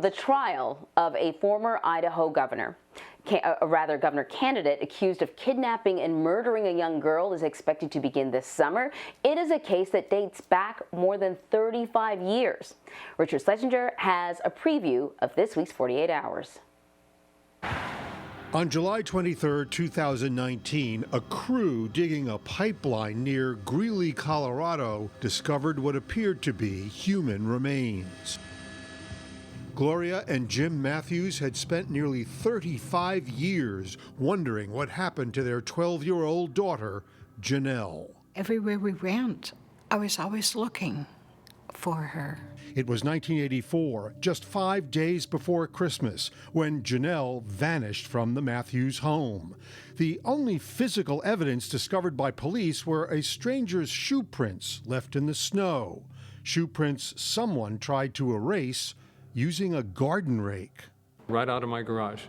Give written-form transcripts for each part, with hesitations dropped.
The trial of a former Idaho governor candidate accused of kidnapping and murdering a young girl is expected to begin this summer. It is a case that dates back more than 35 years. Richard Schlesinger has a preview of this week's 48 Hours. On July 23, 2019, a crew digging a pipeline near Greeley, Colorado, discovered what appeared to be human remains. Gloria and Jim Matthews had spent nearly 35 years wondering what happened to their 12-year-old daughter, Janelle. Everywhere we went, I was always looking for her. It was 1984, just 5 days before Christmas, when Janelle vanished from the Matthews home. The only physical evidence discovered by police were a stranger's shoe prints left in the snow. Shoe prints someone tried to erase using a garden rake. Right out of my garage.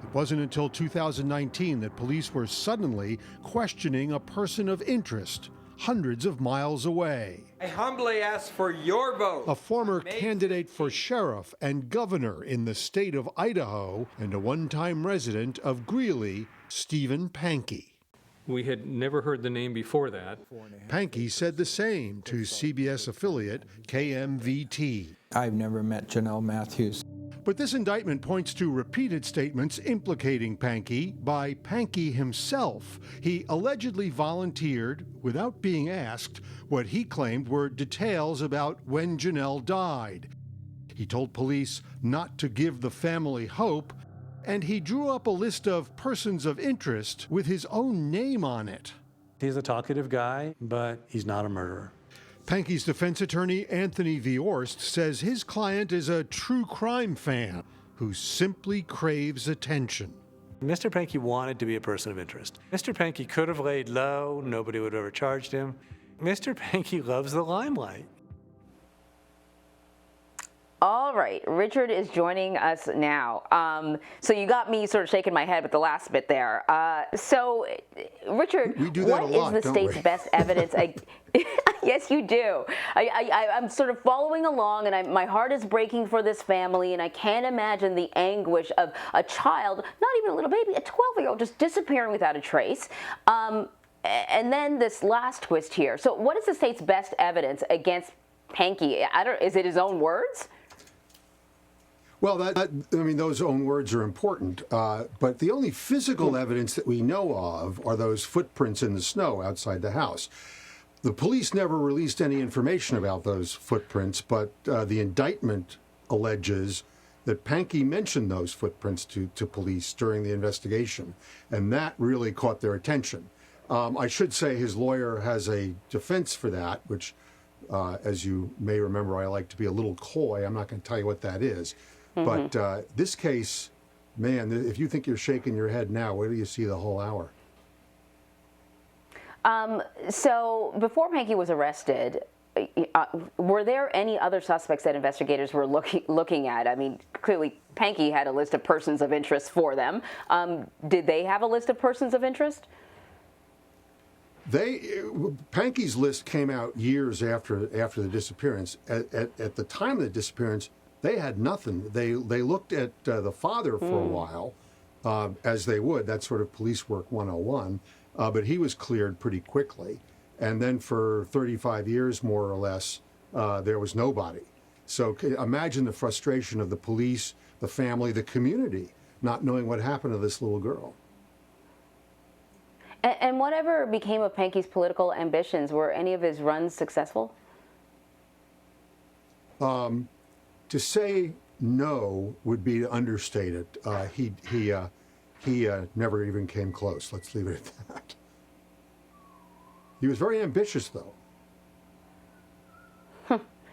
It wasn't until 2019 that police were suddenly questioning a person of interest hundreds of miles away. I humbly ask for your vote. A former candidate for sheriff and governor in the state of Idaho and a one-time resident of Greeley, Stephen Pankey. We had never heard the name before that. Pankey said the same to CBS affiliate KMVT. I've never met Janelle Matthews. But this indictment points to repeated statements implicating Pankey by Pankey himself. He allegedly volunteered, without being asked, what he claimed were details about when Janelle died. He told police not to give the family hope, and he drew up a list of persons of interest with his own name on it. He's a talkative guy, but he's not a murderer. Pankey's defense attorney, Anthony Viorst, says his client is a true crime fan who simply craves attention. Mr. Pankey wanted to be a person of interest. Mr. Pankey could have laid low, nobody would have ever charged him. Mr. Pankey loves the limelight. All right, Richard is joining us now. So you got me sort of shaking my head with the last bit there. So, Richard, what is the state's best evidence? Yes, you do. I'm sort of following along, and my heart is breaking for this family, and I can't imagine the anguish of a child, not even a little baby, a 12-year-old just disappearing without a trace. And then this last twist here. So what is the state's best evidence against Pankey? Is it his own words? Well, I mean, those own words are important, but the only physical evidence that we know of are those footprints in the snow outside the house. The police never released any information about those footprints, but the indictment alleges that Pankey mentioned those footprints to police during the investigation, and that really caught their attention. I should say his lawyer has a defense for that, which, as you may remember, I like to be a little coy. I'm not going to tell you what that is. Mm-hmm. But this case, man, if you think you're shaking your head now, wait till you see the whole hour. So before Pankey was arrested, were there any other suspects that investigators were looking at? I mean, clearly Pankey had a list of persons of interest for them. Did they have a list of persons of interest? Pankey's list came out years after the disappearance. At the time of the disappearance, they had nothing. They looked at the father for a while, as they would. That's sort of police work 101. But he was cleared pretty quickly. And then for 35 years, more or less, there was nobody. So imagine the frustration of the police, the family, the community, not knowing what happened to this little girl. And whatever became of Pankey's political ambitions, were any of his runs successful? To say no would be to understate it. He never even came close. Let's leave it at that. He was very ambitious, though.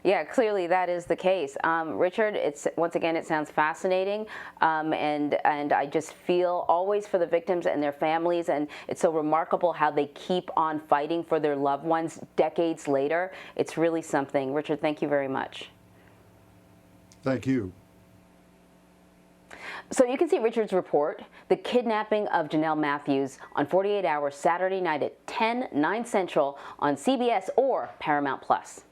Yeah, clearly that is the case. Richard, once again, it sounds fascinating, and I just feel always for the victims and their families, and it's so remarkable how they keep on fighting for their loved ones decades later. It's really something. Richard, thank you very much. Thank you. So you can see Richard's report, The Kidnapping of Janelle Matthews, on 48 Hours Saturday night at 10, 9 Central on CBS or Paramount Plus.